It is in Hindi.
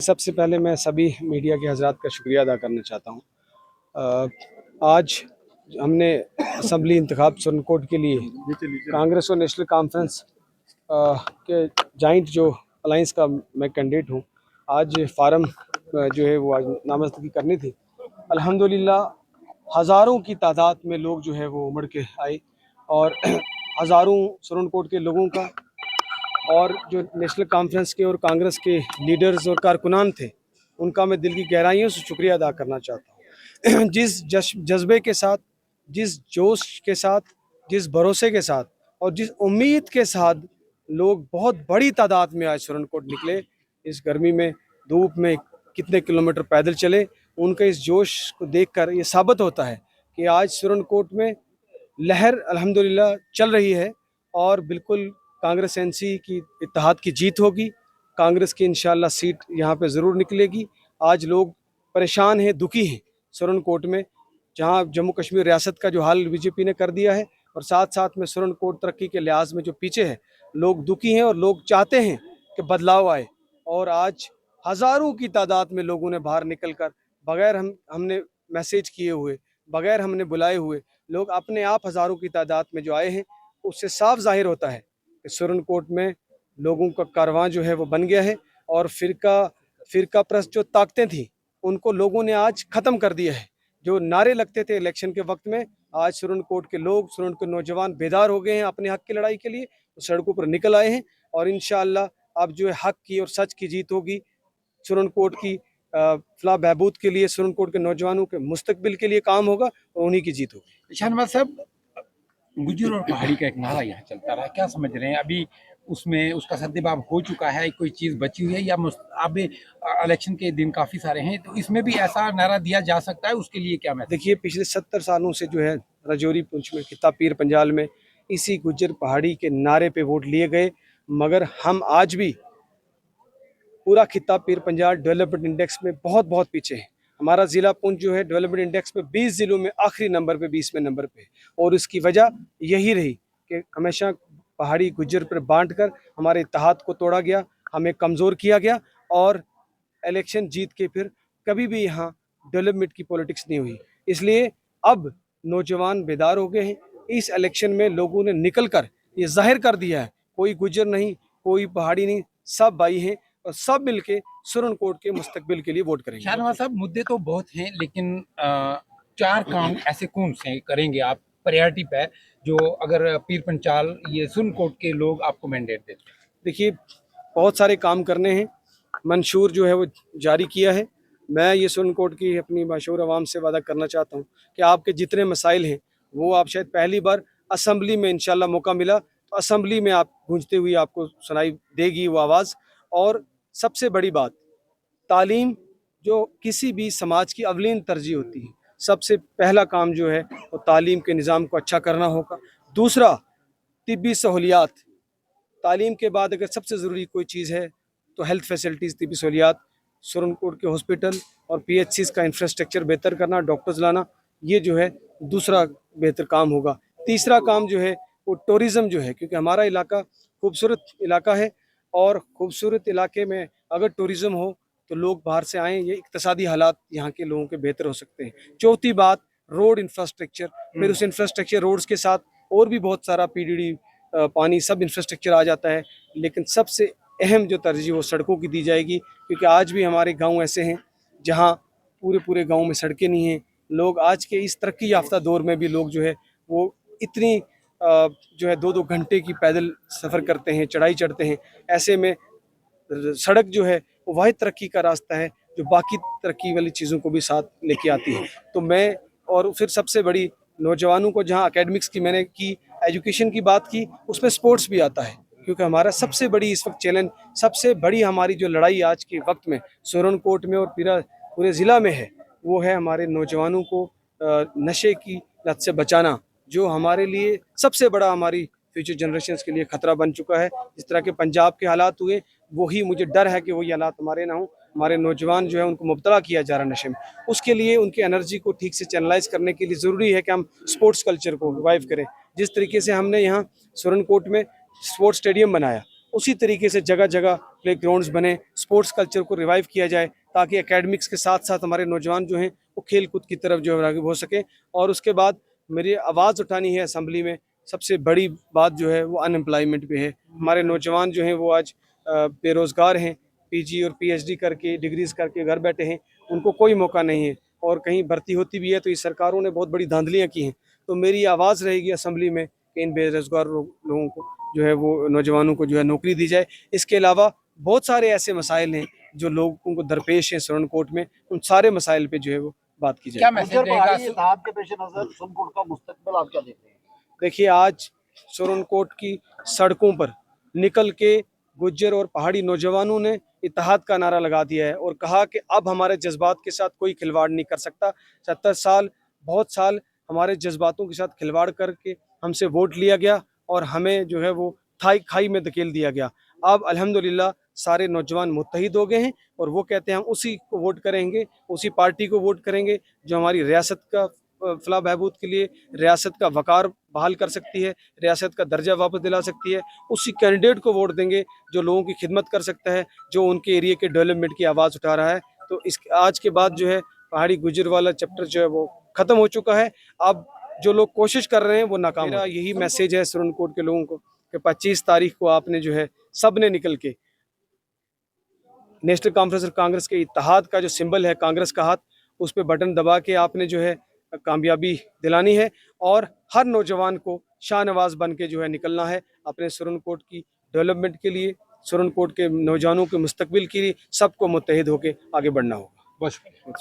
सबसे पहले मैं सभी मीडिया के हजरात का शुक्रिया अदा करना चाहता हूँ। आज हमने असम्बली इंतखाब सुरनकोट के लिए कांग्रेस और नेशनल कॉन्फ्रेंस के जॉइंट जो अलाइंस का मैं कैंडिडेट हूँ, आज फार्म जो है वो आज नामजदगी करनी थी। अल्हम्दुलिल्लाह हज़ारों की तादाद में लोग जो है वो उमड़ के आए और हज़ारों सुरनकोट के लोगों का और जो नेशनल कॉन्फ्रेंस के और कांग्रेस के लीडर्स और कारकुनान थे, उनका मैं दिल की गहराइयों से शुक्रिया अदा करना चाहता हूँ। जिस जज्बे के साथ, जिस जोश के साथ, जिस भरोसे के साथ और जिस उम्मीद के साथ लोग बहुत बड़ी तादाद में आज सुरनकोट निकले, इस गर्मी में, धूप में कितने किलोमीटर पैदल चले, उनके इस जोश को देखकर ये साबित होता है कि आज सुरनकोट में लहर अल्हम्दुलिल्लाह चल रही है और बिल्कुल कांग्रेस एनसी की इत्तेहाद की जीत होगी। कांग्रेस की इंशाअल्लाह सीट यहाँ पे ज़रूर निकलेगी। आज लोग परेशान हैं, दुखी हैं सुरनकोट में, जहाँ जम्मू कश्मीर रियासत का जो हाल बीजेपी ने कर दिया है और साथ साथ में सुरनकोट तरक्की के लिहाज में जो पीछे है, लोग दुखी हैं और लोग चाहते हैं कि बदलाव आए। और आज हज़ारों की तादाद में लोगों ने बाहर निकल कर बग़ैर हमने मैसेज किए हुए, बग़ैर हमने बुलाए हुए, लोग अपने आप हज़ारों की तादाद में जो आए हैं, उससे साफ ज़ाहिर होता है कि सुरनकोट में लोगों का कारवां जो है वो बन गया है और फ़िरका प्रस्त जो ताकतें थी, उनको लोगों ने आज ख़त्म कर दिया है। जो नारे लगते थे इलेक्शन के वक्त में, आज सुरनकोट के लोग, सुरनकोट के नौजवान बेदार हो गए हैं अपने हक़ की लड़ाई के लिए, तो सड़कों पर निकल आए हैं और इंशाअल्लाह अब जो है हक़ की और सच की जीत होगी। सुरनकोट की फलाह बहबूद के लिए, सुरनकोट के नौजवानों के मुस्तकबिल के लिए काम होगा और उन्हीं की जीत होगी। शाहनवाज साहब, गुज्जर और पहाड़ी का एक नारा यहाँ चलता रहा, क्या समझ रहे हैं? अभी उसमें उसका सद्देबाब हो चुका है, कोई चीज़ बची हुई है या अभी इलेक्शन के दिन काफ़ी सारे हैं, तो इसमें भी ऐसा नारा दिया जा सकता है? उसके लिए क्या मैसेज? देखिए, पिछले 70 सालों से जो है राजौरी पुंछ में, खित्ता पीर पंजाल में इसी गुज्जर पहाड़ी के नारे पे वोट लिए गए, मगर हम आज भी पूरा खित्ता पीर पंजाल डेवलपमेंट इंडेक्स में बहुत बहुत पीछे है। हमारा ज़िला पुंछ जो है डेवलपमेंट इंडेक्स में 20 ज़िलों में आखिरी नंबर पे, 20वें नंबर पे, और इसकी वजह यही रही कि हमेशा पहाड़ी गुज्जर पर बांट कर हमारे इत्तेहाद को तोड़ा गया, हमें कमज़ोर किया गया और इलेक्शन जीत के फिर कभी भी यहाँ डेवलपमेंट की पॉलिटिक्स नहीं हुई। इसलिए अब नौजवान बेदार हो गए हैं। इस इलेक्शन में लोगों ने निकल कर ये जाहिर कर दिया है, कोई गुज्जर नहीं, कोई पहाड़ी नहीं, सब भाई हैं और सब मिलके सुरनकोट के मुस्तकबिल के लिए वोट करेंगे। शाहनवाज साहब, मुद्दे तो बहुत हैं, लेकिन 4 काम ऐसे कौन से करेंगे आप प्रायोरिटी पे, जो अगर पीर पंचाल ये सुरनकोट के लोग आपको मैंडेट देते हैं? देखिए, बहुत सारे काम करने हैं, मंशूर जो है वो जारी किया है। मैं ये सुरनकोट की अपनी मशहूर आवाम से वादा करना चाहता हूँ कि आपके जितने मसाइल हैं, वो आप शायद पहली बार असम्बली में इंशाल्लाह मौका मिला तो असम्बली में आप गूंजते हुए आपको सुनाई देगी वो आवाज़। और सबसे बड़ी बात, तालीम जो किसी भी समाज की अवलीन तरजीह होती है, सबसे पहला काम जो है वो तालीम के निज़ाम को अच्छा करना होगा। दूसरा, तिब्बी सहूलियात, तालीम के बाद अगर सबसे ज़रूरी कोई चीज़ है तो हेल्थ फैसिलिटीज़, तिब्बी सहूलियात, सुरनकोट के हॉस्पिटल और पीएचसीज़ का इंफ्रास्ट्रक्चर बेहतर करना, डॉक्टर्स लाना, ये जो है दूसरा बेहतर काम होगा। तीसरा काम जो है वो टूरिज़्म जो है, क्योंकि हमारा इलाका खूबसूरत इलाका है और खूबसूरत इलाके में अगर टूरिज़्म हो तो लोग बाहर से आएँ, ये इक़्तिसादी हालात यहाँ के लोगों के बेहतर हो सकते हैं। चौथी बात, रोड इंफ्रास्ट्रक्चर, फिर उस इंफ्रास्ट्रक्चर रोड्स के साथ और भी बहुत सारा पीडीडी, पानी, सब इंफ्रास्ट्रक्चर आ जाता है, लेकिन सबसे अहम जो तरजीह वो सड़कों की दी जाएगी, क्योंकि आज भी हमारे गांव ऐसे हैं जहां पूरे पूरे गांव में सड़कें नहीं हैं। लोग आज के इस तरक्की याफ्ता दौर में भी लोग जो है वो इतनी जो है 2-2 घंटे की पैदल सफ़र करते हैं, चढ़ाई चढ़ते हैं। ऐसे में सड़क जो है वो वाहिद तरक्की का रास्ता है जो बाकी तरक्की वाली चीज़ों को भी साथ लेके आती है। तो मैं, और फिर सबसे बड़ी, नौजवानों को जहाँ एकेडमिक्स की मैंने की, एजुकेशन की बात की, उसमें स्पोर्ट्स भी आता है, क्योंकि हमारा सबसे बड़ी इस वक्त चैलेंज, सबसे बड़ी हमारी जो लड़ाई आज के वक्त में सुरनकोट में और पूरे ज़िला में है, वो है हमारे नौजवानों को नशे की लत से बचाना, जो हमारे लिए सबसे बड़ा, हमारी फ्यूचर जनरेशन्स के लिए ख़तरा बन चुका है। जिस तरह के पंजाब के हालात हुए, वही मुझे डर है कि वही हालात हमारे ना हों। हमारे नौजवान जो है उनको मुब्तला किया जा रहा है नशे में। उसके लिए उनकी एनर्जी को ठीक से चैनलाइज करने के लिए ज़रूरी है कि हम स्पोर्ट्स कल्चर को रिवाइव करें। जिस तरीके से हमने यहाँ सुरनकोट में स्पोर्ट्स स्टेडियम बनाया, उसी तरीके से जगह जगह प्ले ग्राउंड्स बने, स्पोर्ट्स कल्चर को रिवाइव किया जाए, ताकि एकेडमिक्स के साथ साथ हमारे नौजवान जो हैं वो खेल कूद की तरफ जो है राग़िब हो सके। और उसके बाद मेरी आवाज़ उठानी है असेंबली में, सबसे बड़ी बात जो है वो अनएम्प्लॉयमेंट पे है। हमारे नौजवान जो हैं वो आज बेरोज़गार हैं, पीजी और पीएचडी करके, डिग्रीज़ करके घर बैठे हैं, उनको कोई मौका नहीं है, और कहीं भर्ती होती भी है तो इस सरकारों ने बहुत बड़ी धांधलियाँ की हैं। तो मेरी आवाज़ रहेगी असेंबली में कि इन बेरोज़गार लोगों को जो है वो नौजवानों को जो है नौकरी दी जाए। इसके अलावा बहुत सारे ऐसे मसाइल हैं जो लोगों को दरपेश हैं सुरनकोट में, उन सारे मसाइल पे जो है वो बात की क्या जाए। मैसेज गुज्जर रहेगा? पहाड़ी इत्तेहाद के पेश नज़र सुरनकोट का मुस्तकबिल आप क्या देख रहे हैं? देखिए, आज सुरनकोट की सड़कों पर निकल के गुज्जर और पहाड़ी नौजवानों ने इत्तेहाद का नारा लगा दिया है और कहा कि अब हमारे जज्बात के साथ कोई खिलवाड़ नहीं कर सकता। 70 साल, बहुत साल हमारे जज्बातों के साथ खिलवाड़ करके हमसे वोट लिया गया और हमें जो है वो खाई में धकेल दिया गया। अब अल्हम्दुलिल्लाह सारे नौजवान मुत्तहिद हो गए हैं और वो कहते हैं हम उसी को वोट करेंगे, उसी पार्टी को वोट करेंगे जो हमारी रियासत का फलाह बहबूद के लिए, रियासत का वक़ार बहाल कर सकती है, रियासत का दर्जा वापस दिला सकती है। उसी कैंडिडेट को वोट देंगे जो लोगों की खिदमत कर सकता है, जो उनके एरिया के डेवलपमेंट की आवाज़ उठा रहा है। तो इस आज के बाद जो है पहाड़ी गुज्जर वाला चैप्टर जो है वो ख़त्म हो चुका है। अब जो लोग कोशिश कर रहे हैं वो नाकाम। मेरा यही मैसेज है सुरनकोट के लोगों को कि 25 तारीख को आपने जो है सब ने निकल के नेशनल कॉन्फ्रेंस और कांग्रेस के इत्तेहाद का जो सिंबल है कांग्रेस का हाथ, उस पे बटन दबा के आपने जो है कामयाबी दिलानी है और हर नौजवान को शाहनवाज बन के जो है निकलना है अपने सुरनकोट की डेवलपमेंट के लिए, सुरनकोट के नौजवानों के मुस्तकबिल के लिए। सबको मुत्तहिद होकर आगे बढ़ना होगा। बहुत शुक्रिया।